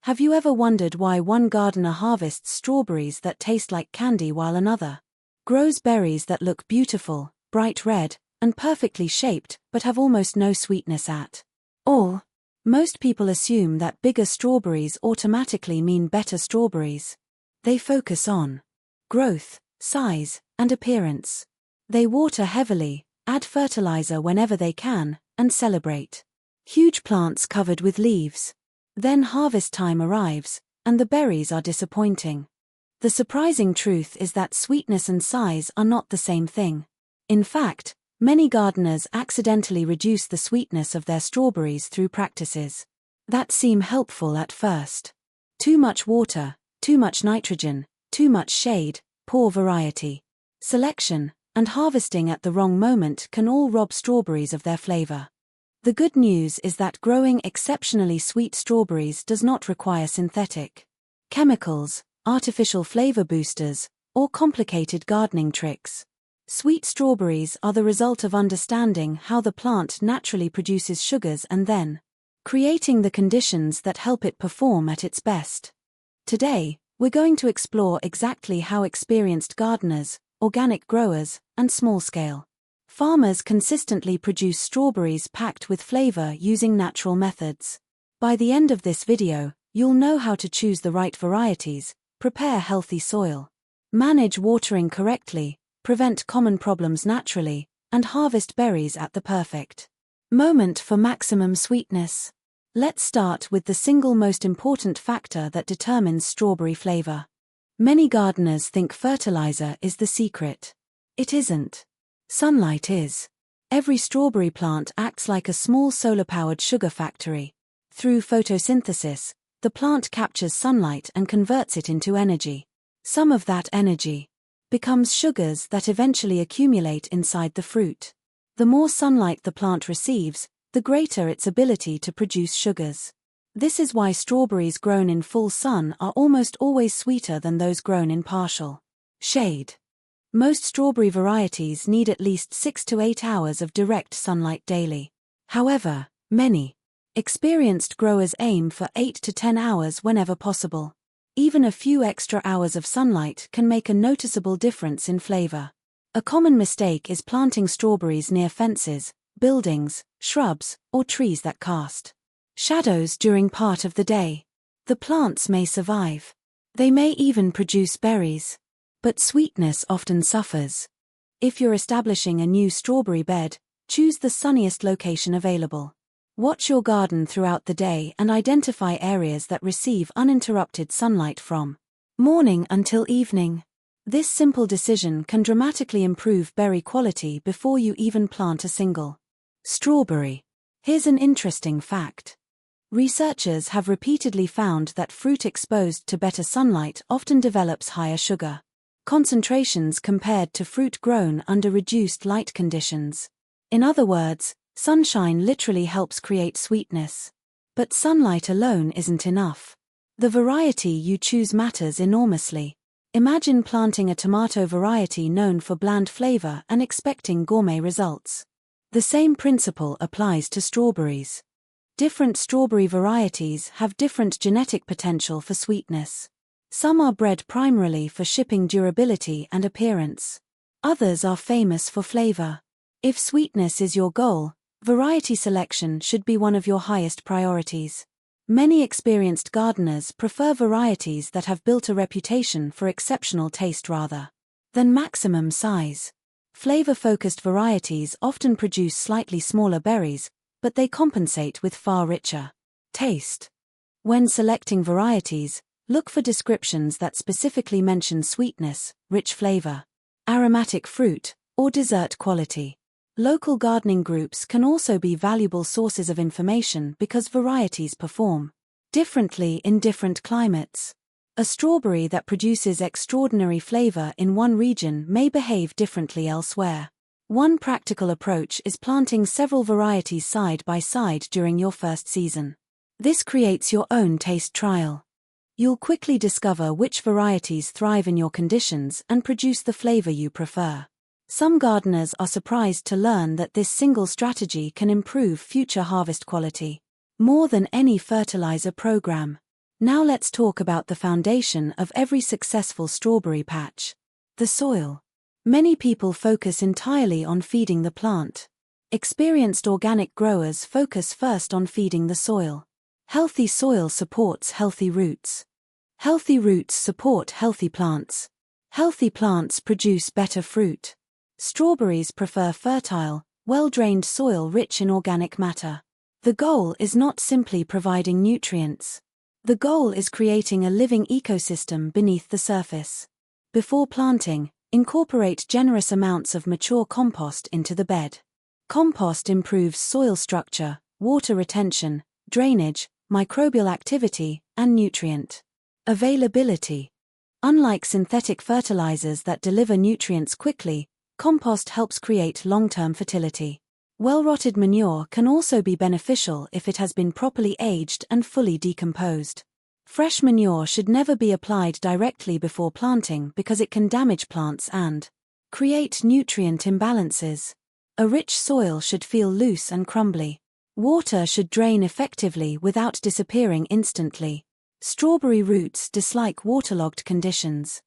Have you ever wondered why one gardener harvests strawberries that taste like candy while another grows berries that look beautiful, bright red, and perfectly shaped but have almost no sweetness at all? Most people assume that bigger strawberries automatically mean better strawberries. They focus on growth, size, and appearance. They water heavily, add fertilizer whenever they can, and celebrate huge plants covered with leaves. Then harvest time arrives, and the berries are disappointing. The surprising truth is that sweetness and size are not the same thing. In fact, many gardeners accidentally reduce the sweetness of their strawberries through practices that seem helpful at first. Too much water, too much nitrogen, too much shade, poor variety selection, and harvesting at the wrong moment can all rob strawberries of their flavor. The good news is that growing exceptionally sweet strawberries does not require synthetic chemicals, artificial flavor boosters, or complicated gardening tricks. Sweet strawberries are the result of understanding how the plant naturally produces sugars and then creating the conditions that help it perform at its best. Today, we're going to explore exactly how experienced gardeners, organic growers, and small-scale farmers consistently produce strawberries packed with flavor using natural methods. By the end of this video, you'll know how to choose the right varieties, prepare healthy soil, manage watering correctly, prevent common problems naturally, and harvest berries at the perfect moment for maximum sweetness. Let's start with the single most important factor that determines strawberry flavor. Many gardeners think fertilizer is the secret. It isn't. Sunlight is. Every strawberry plant acts like a small solar-powered sugar factory. Through photosynthesis, the plant captures sunlight and converts it into energy. Some of that energy becomes sugars that eventually accumulate inside the fruit. The more sunlight the plant receives, the greater its ability to produce sugars. This is why strawberries grown in full sun are almost always sweeter than those grown in partial shade. Most strawberry varieties need at least 6 to 8 hours of direct sunlight daily. However, many experienced growers aim for 8 to 10 hours whenever possible. Even a few extra hours of sunlight can make a noticeable difference in flavor. A common mistake is planting strawberries near fences, buildings, shrubs, or trees that cast shadows during part of the day. The plants may survive. They may even produce berries. But sweetness often suffers. If you're establishing a new strawberry bed, choose the sunniest location available. Watch your garden throughout the day and identify areas that receive uninterrupted sunlight from morning until evening. This simple decision can dramatically improve berry quality before you even plant a single strawberry. Here's an interesting fact. Researchers have repeatedly found that fruit exposed to better sunlight often develops higher sugar concentrations compared to fruit grown under reduced light conditions. In other words, sunshine literally helps create sweetness. But sunlight alone isn't enough. The variety you choose matters enormously. Imagine planting a tomato variety known for bland flavor and expecting gourmet results. The same principle applies to strawberries. Different strawberry varieties have different genetic potential for sweetness. Some are bred primarily for shipping durability and appearance. Others are famous for flavor. If sweetness is your goal, variety selection should be one of your highest priorities. Many experienced gardeners prefer varieties that have built a reputation for exceptional taste rather than maximum size. Flavor-focused varieties often produce slightly smaller berries, but they compensate with far richer taste. When selecting varieties, look for descriptions that specifically mention sweetness, rich flavor, aromatic fruit, or dessert quality. Local gardening groups can also be valuable sources of information because varieties perform differently in different climates. A strawberry that produces extraordinary flavor in one region may behave differently elsewhere. One practical approach is planting several varieties side by side during your first season. This creates your own taste trial. You'll quickly discover which varieties thrive in your conditions and produce the flavor you prefer. Some gardeners are surprised to learn that this single strategy can improve future harvest quality more than any fertilizer program. Now let's talk about the foundation of every successful strawberry patch: the soil. Many people focus entirely on feeding the plant. Experienced organic growers focus first on feeding the soil. Healthy soil supports healthy roots. Healthy roots support healthy plants. Healthy plants produce better fruit. Strawberries prefer fertile, well-drained soil rich in organic matter. The goal is not simply providing nutrients. The goal is creating a living ecosystem beneath the surface. Before planting, incorporate generous amounts of mature compost into the bed. Compost improves soil structure, water retention, drainage, microbial activity, and nutrient availability. Unlike synthetic fertilizers that deliver nutrients quickly, compost helps create long-term fertility. Well-rotted manure can also be beneficial if it has been properly aged and fully decomposed. Fresh manure should never be applied directly before planting because it can damage plants and create nutrient imbalances. A rich soil should feel loose and crumbly. Water should drain effectively without disappearing instantly. Strawberry roots dislike waterlogged conditions.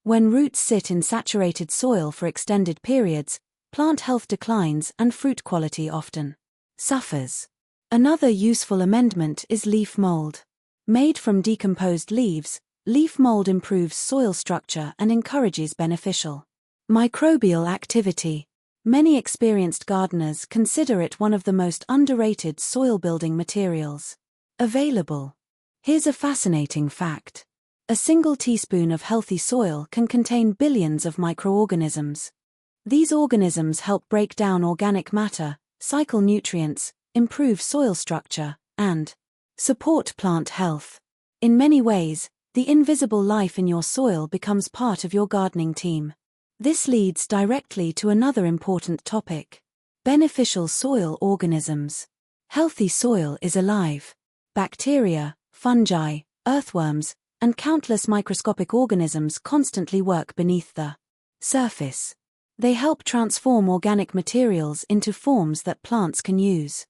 When roots sit in saturated soil for extended periods, plant health declines and fruit quality often suffers. Another useful amendment is leaf mold. Made from decomposed leaves, leaf mold improves soil structure and encourages beneficial microbial activity. Many experienced gardeners consider it one of the most underrated soil-building materials available. Here's a fascinating fact. A single teaspoon of healthy soil can contain billions of microorganisms. These organisms help break down organic matter, cycle nutrients, improve soil structure, and support plant health. In many ways, the invisible life in your soil becomes part of your gardening team. This leads directly to another important topic: beneficial soil organisms. Healthy soil is alive. Bacteria, fungi, earthworms, and countless microscopic organisms constantly work beneath the surface. They help transform organic materials into forms that plants can use.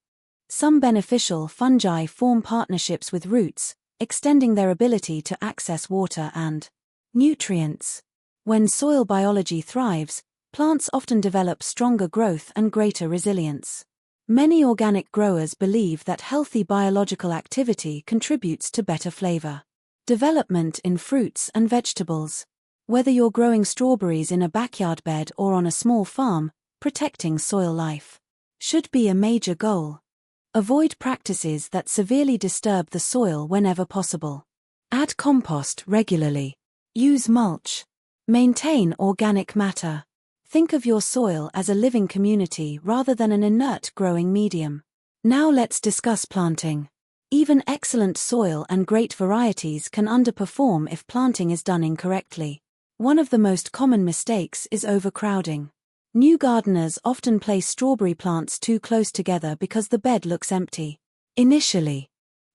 Some beneficial fungi form partnerships with roots, extending their ability to access water and nutrients. When soil biology thrives, plants often develop stronger growth and greater resilience. Many organic growers believe that healthy biological activity contributes to better flavor development in fruits and vegetables. Whether you're growing strawberries in a backyard bed or on a small farm, protecting soil life should be a major goal. Avoid practices that severely disturb the soil whenever possible. Add compost regularly. Use mulch. Maintain organic matter. Think of your soil as a living community rather than an inert growing medium. Now let's discuss planting. Even excellent soil and great varieties can underperform if planting is done incorrectly. One of the most common mistakes is overcrowding. New gardeners often place strawberry plants too close together because the bed looks empty initially.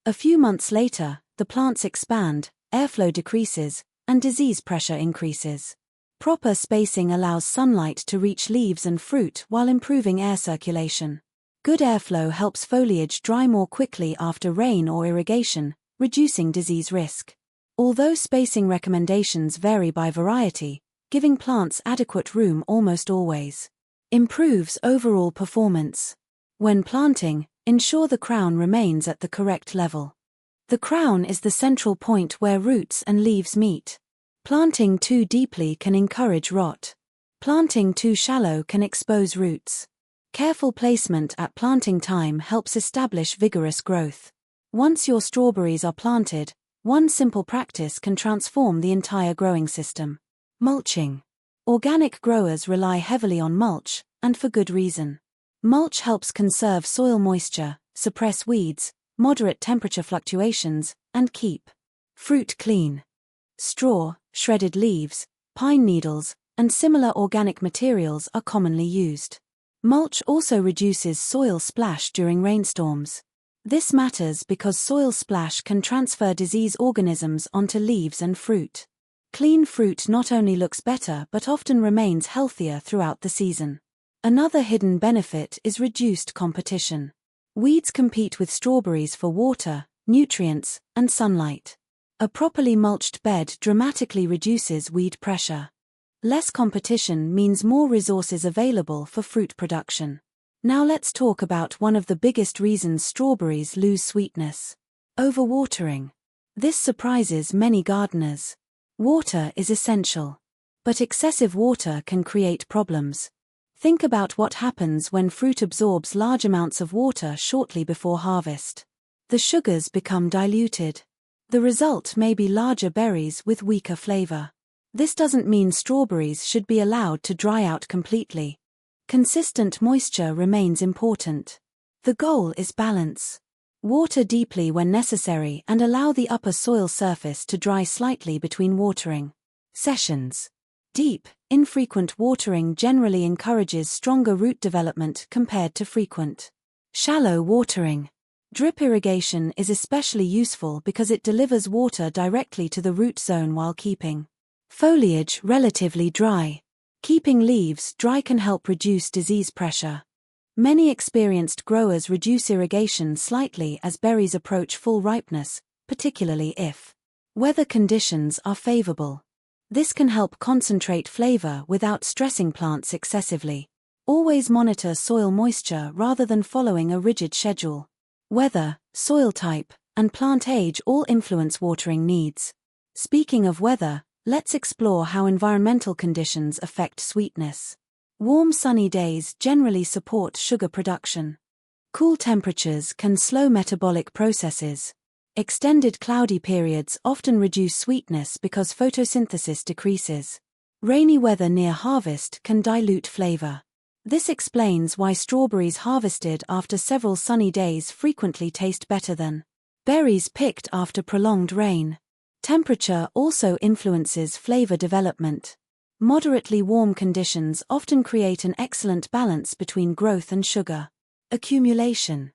A few months later, the plants expand, airflow decreases, and disease pressure increases. Proper spacing allows sunlight to reach leaves and fruit while improving air circulation. Good airflow helps foliage dry more quickly after rain or irrigation, reducing disease risk. Although spacing recommendations vary by variety, giving plants adequate room almost always improves overall performance. When planting, ensure the crown remains at the correct level. The crown is the central point where roots and leaves meet. Planting too deeply can encourage rot. Planting too shallow can expose roots. Careful placement at planting time helps establish vigorous growth. Once your strawberries are planted, one simple practice can transform the entire growing system. Mulching. Organic growers rely heavily on mulch, and for good reason. Mulch helps conserve soil moisture, suppress weeds, moderate temperature fluctuations, and keep fruit clean. Straw, shredded leaves, pine needles, and similar organic materials are commonly used. Mulch also reduces soil splash during rainstorms. This matters because soil splash can transfer disease organisms onto leaves and fruit. Clean fruit not only looks better but often remains healthier throughout the season. Another hidden benefit is reduced competition. Weeds compete with strawberries for water, nutrients, and sunlight. A properly mulched bed dramatically reduces weed pressure. Less competition means more resources available for fruit production. Now let's talk about one of the biggest reasons strawberries lose sweetness: overwatering. This surprises many gardeners. Water is essential, but excessive water can create problems. Think about what happens when fruit absorbs large amounts of water shortly before harvest. The sugars become diluted. The result may be larger berries with weaker flavor. This doesn't mean strawberries should be allowed to dry out completely. Consistent moisture remains important. The goal is balance. Water deeply when necessary and allow the upper soil surface to dry slightly between watering sessions. Deep, infrequent watering generally encourages stronger root development compared to frequent, shallow watering. Drip irrigation is especially useful because it delivers water directly to the root zone while keeping foliage relatively dry. Keeping leaves dry can help reduce disease pressure. Many experienced growers reduce irrigation slightly as berries approach full ripeness, particularly if weather conditions are favorable. This can help concentrate flavor without stressing plants excessively. Always monitor soil moisture rather than following a rigid schedule. Weather, soil type, and plant age all influence watering needs. Speaking of weather, let's explore how environmental conditions affect sweetness. Warm sunny days generally support sugar production. Cool temperatures can slow metabolic processes. Extended cloudy periods often reduce sweetness because photosynthesis decreases. Rainy weather near harvest can dilute flavor. This explains why strawberries harvested after several sunny days frequently taste better than berries picked after prolonged rain. Temperature also influences flavor development. Moderately warm conditions often create an excellent balance between growth and sugar accumulation.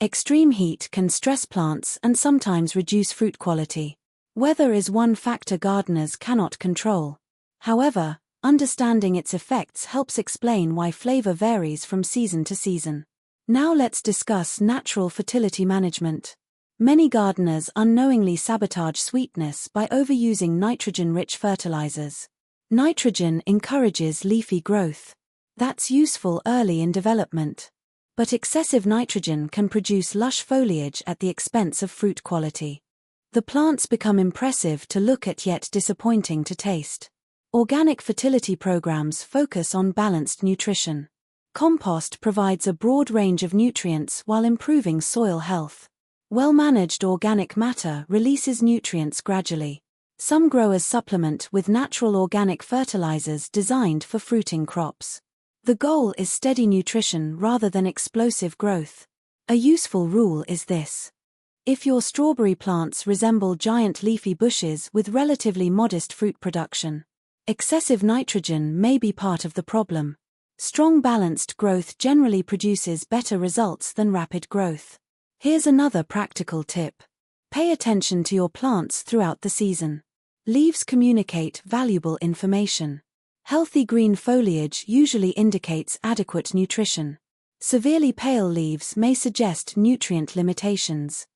Extreme heat can stress plants and sometimes reduce fruit quality. Weather is one factor gardeners cannot control. However, understanding its effects helps explain why flavor varies from season to season. Now let's discuss natural fertility management. Many gardeners unknowingly sabotage sweetness by overusing nitrogen-rich fertilizers. Nitrogen encourages leafy growth. That's useful early in development. But excessive nitrogen can produce lush foliage at the expense of fruit quality. The plants become impressive to look at yet disappointing to taste. Organic fertility programs focus on balanced nutrition. Compost provides a broad range of nutrients while improving soil health. Well-managed organic matter releases nutrients gradually. Some growers supplement with natural organic fertilizers designed for fruiting crops. The goal is steady nutrition rather than explosive growth. A useful rule is this: if your strawberry plants resemble giant leafy bushes with relatively modest fruit production, excessive nitrogen may be part of the problem. Strong balanced growth generally produces better results than rapid growth. Here's another practical tip. Pay attention to your plants throughout the season. Leaves communicate valuable information. Healthy green foliage usually indicates adequate nutrition. Severely pale leaves may suggest nutrient limitations.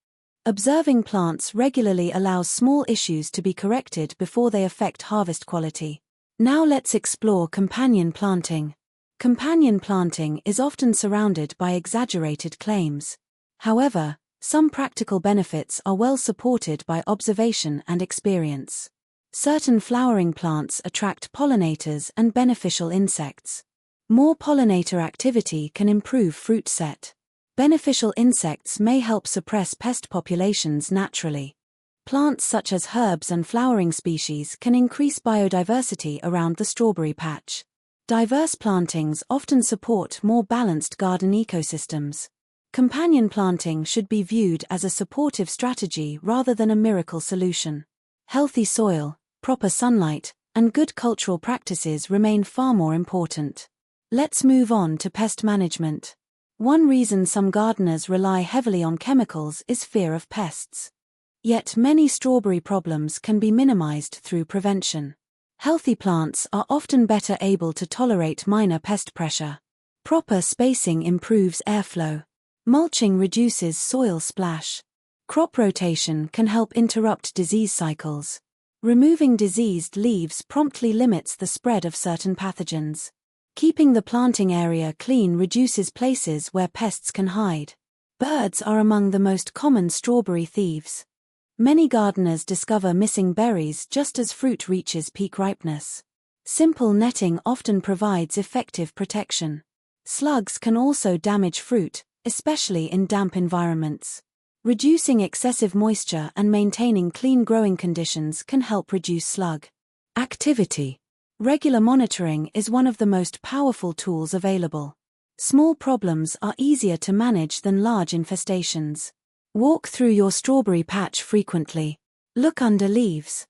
Observing plants regularly allows small issues to be corrected before they affect harvest quality. Now let's explore companion planting. Companion planting is often surrounded by exaggerated claims. However, some practical benefits are well supported by observation and experience. Certain flowering plants attract pollinators and beneficial insects. More pollinator activity can improve fruit set. Beneficial insects may help suppress pest populations naturally. Plants such as herbs and flowering species can increase biodiversity around the strawberry patch. Diverse plantings often support more balanced garden ecosystems. Companion planting should be viewed as a supportive strategy rather than a miracle solution. Healthy soil, proper sunlight, and good cultural practices remain far more important. Let's move on to pest management. One reason some gardeners rely heavily on chemicals is fear of pests. Yet many strawberry problems can be minimized through prevention. Healthy plants are often better able to tolerate minor pest pressure. Proper spacing improves airflow. Mulching reduces soil splash. Crop rotation can help interrupt disease cycles. Removing diseased leaves promptly limits the spread of certain pathogens. Keeping the planting area clean reduces places where pests can hide. Birds are among the most common strawberry thieves. Many gardeners discover missing berries just as fruit reaches peak ripeness. Simple netting often provides effective protection. Slugs can also damage fruit, especially in damp environments. Reducing excessive moisture and maintaining clean growing conditions can help reduce slug activity. Regular monitoring is one of the most powerful tools available. Small problems are easier to manage than large infestations. Walk through your strawberry patch frequently. Look under leaves.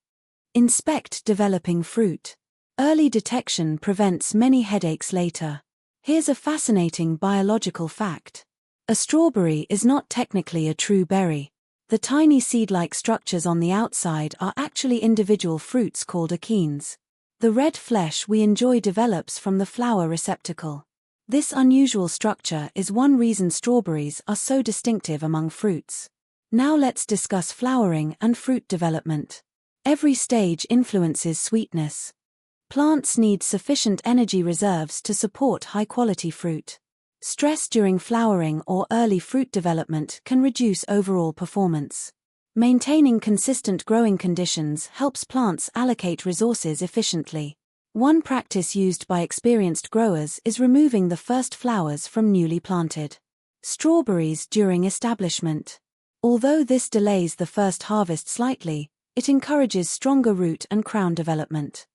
Inspect developing fruit. Early detection prevents many headaches later. Here's a fascinating biological fact. A strawberry is not technically a true berry. The tiny seed-like structures on the outside are actually individual fruits called achenes. The red flesh we enjoy develops from the flower receptacle. This unusual structure is one reason strawberries are so distinctive among fruits. Now let's discuss flowering and fruit development. Every stage influences sweetness. Plants need sufficient energy reserves to support high-quality fruit. Stress during flowering or early fruit development can reduce overall performance. Maintaining consistent growing conditions helps plants allocate resources efficiently. One practice used by experienced growers is removing the first flowers from newly planted strawberries during establishment. Although this delays the first harvest slightly, it encourages stronger root and crown development.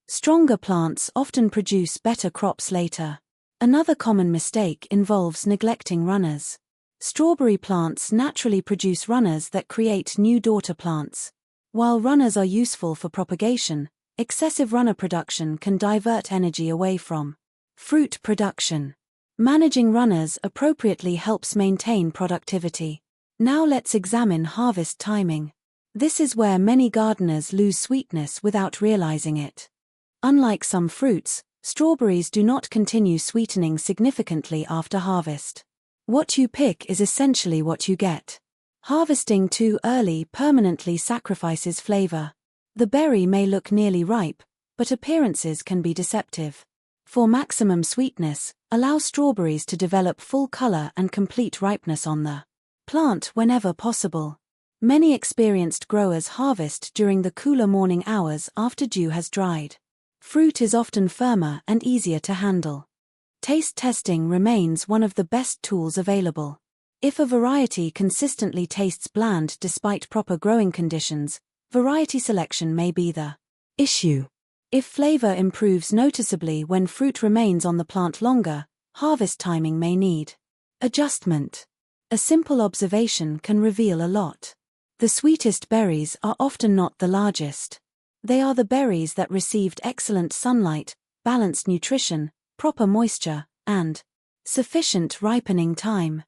Stronger plants often produce better crops later. Another common mistake involves neglecting runners. Strawberry plants naturally produce runners that create new daughter plants. While runners are useful for propagation, excessive runner production can divert energy away from fruit production. Managing runners appropriately helps maintain productivity. Now let's examine harvest timing. This is where many gardeners lose sweetness without realizing it. Unlike some fruits, strawberries do not continue sweetening significantly after harvest. What you pick is essentially what you get. Harvesting too early permanently sacrifices flavor. The berry may look nearly ripe, but appearances can be deceptive. For maximum sweetness, allow strawberries to develop full color and complete ripeness on the plant whenever possible. Many experienced growers harvest during the cooler morning hours after dew has dried. Fruit is often firmer and easier to handle. Taste testing remains one of the best tools available. If a variety consistently tastes bland despite proper growing conditions, variety selection may be the issue. If flavor improves noticeably when fruit remains on the plant longer, harvest timing may need adjustment. A simple observation can reveal a lot. The sweetest berries are often not the largest. They are the berries that received excellent sunlight, balanced nutrition, proper moisture, and sufficient ripening time.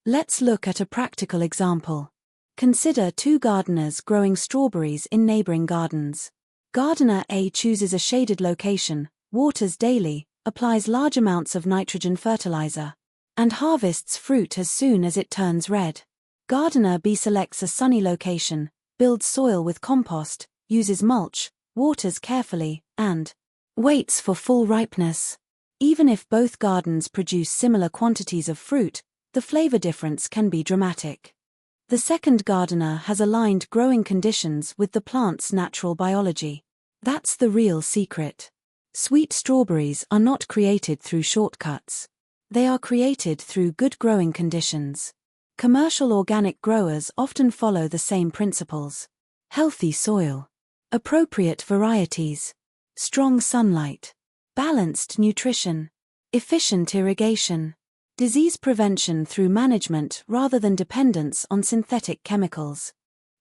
Let's look at a practical example. Consider two gardeners growing strawberries in neighboring gardens. Gardener A chooses a shaded location, waters daily, applies large amounts of nitrogen fertilizer, and harvests fruit as soon as it turns red. Gardener B selects a sunny location, builds soil with compost, uses mulch, waters carefully, and waits for full ripeness. Even if both gardens produce similar quantities of fruit, the flavor difference can be dramatic. The second gardener has aligned growing conditions with the plant's natural biology. That's the real secret. Sweet strawberries are not created through shortcuts. They are created through good growing conditions. Commercial organic growers often follow the same principles. Healthy soil, appropriate varieties, strong sunlight, balanced nutrition, efficient irrigation, disease prevention through management rather than dependence on synthetic chemicals.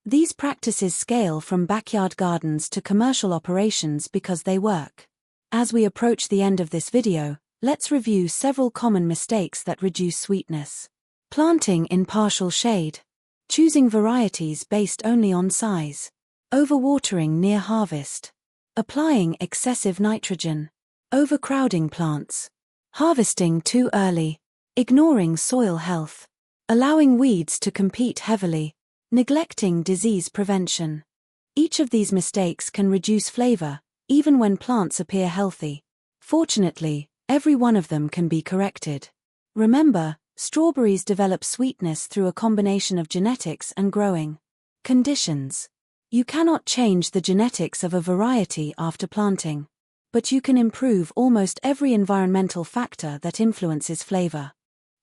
These practices scale from backyard gardens to commercial operations because they work. As we approach the end of this video, let's review several common mistakes that reduce sweetness. Planting in partial shade. Choosing varieties based only on size. Overwatering near harvest. Applying excessive nitrogen. Overcrowding plants. Harvesting too early. Ignoring soil health. Allowing weeds to compete heavily. Neglecting disease prevention. Each of these mistakes can reduce flavor, even when plants appear healthy. Fortunately, every one of them can be corrected. Remember, strawberries develop sweetness through a combination of genetics and growing conditions. You cannot change the genetics of a variety after planting, but you can improve almost every environmental factor that influences flavor.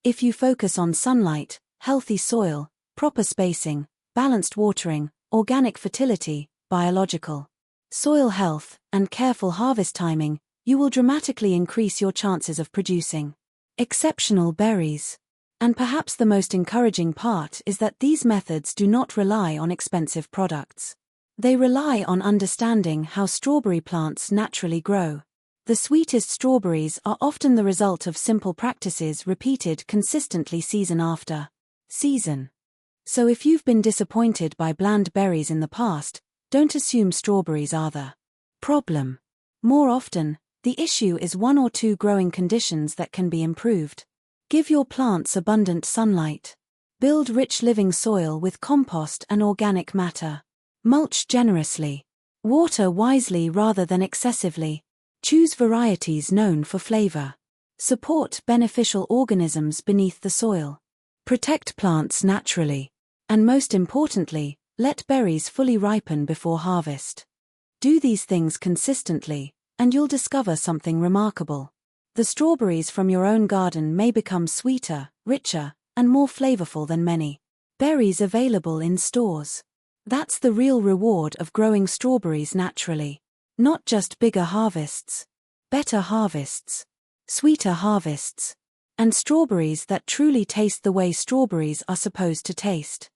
If you focus on sunlight, healthy soil, proper spacing, balanced watering, organic fertility, biological soil health, and careful harvest timing, you will dramatically increase your chances of producing exceptional berries. And perhaps the most encouraging part is that these methods do not rely on expensive products. They rely on understanding how strawberry plants naturally grow. The sweetest strawberries are often the result of simple practices repeated consistently season after season. So if you've been disappointed by bland berries in the past, don't assume strawberries are the problem. More often, the issue is one or two growing conditions that can be improved. Give your plants abundant sunlight. Build rich living soil with compost and organic matter. Mulch generously. Water wisely rather than excessively. Choose varieties known for flavor. Support beneficial organisms beneath the soil. Protect plants naturally. And most importantly, let berries fully ripen before harvest. Do these things consistently, and you'll discover something remarkable. The strawberries from your own garden may become sweeter, richer, and more flavorful than many berries available in stores. That's the real reward of growing strawberries naturally. Not just bigger harvests, better harvests, sweeter harvests, and strawberries that truly taste the way strawberries are supposed to taste.